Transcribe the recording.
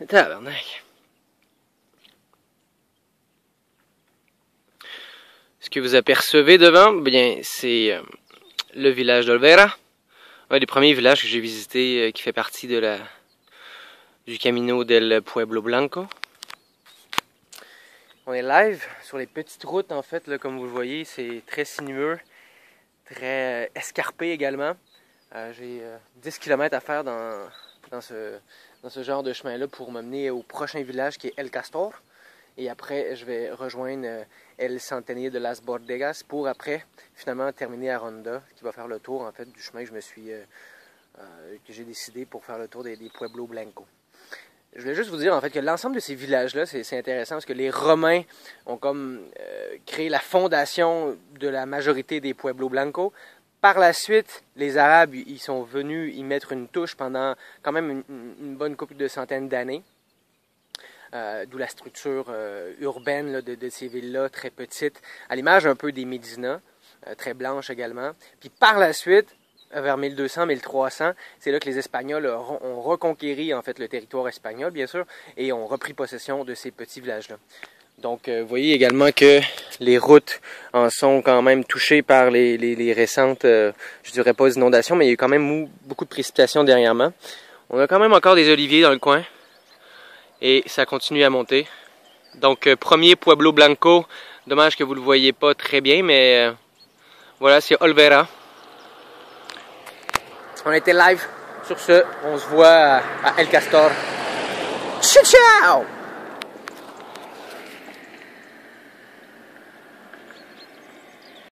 Tabarnak. Ce que vous apercevez devant, bien, c'est le village d'Olvera. Un des premiers villages que j'ai visité qui fait partie de du Camino del Pueblo Blanco. On est live sur les petites routes, en fait, là, comme vous le voyez, c'est très sinueux, très escarpé également. J'ai 10 km à faire dans ce genre de chemin-là pour m'amener au prochain village qui est El Castor. Et après, je vais rejoindre El Centenario de las Bordegas pour après, finalement, terminer à Ronda, qui va faire le tour, en fait, du chemin que que j'ai décidé pour faire le tour des Pueblo Blanco. Je voulais juste vous dire en fait que l'ensemble de ces villages-là, c'est intéressant parce que les Romains ont comme créé la fondation de la majorité des Pueblo Blanco. Par la suite, les Arabes, ils sont venus y mettre une touche pendant quand même une bonne couple de centaines d'années. D'où la structure urbaine là, de ces villes-là, très petites, à l'image un peu des Médinas, très blanches également. Puis par la suite, vers 1200-1300, c'est là que les Espagnols ont reconquéri en fait le territoire espagnol, bien sûr, et ont repris possession de ces petits villages-là. Donc, vous voyez également que les routes en sont quand même touchées par les récentes, je dirais pas inondations, mais il y a eu quand même beaucoup de précipitations dernièrement. On a quand même encore des oliviers dans le coin, et ça continue à monter. Donc, premier Pueblo Blanco, dommage que vous le voyez pas très bien, mais voilà, c'est Olvera. On était live. Sur ce, on se voit à El Castor. Ciao, ciao!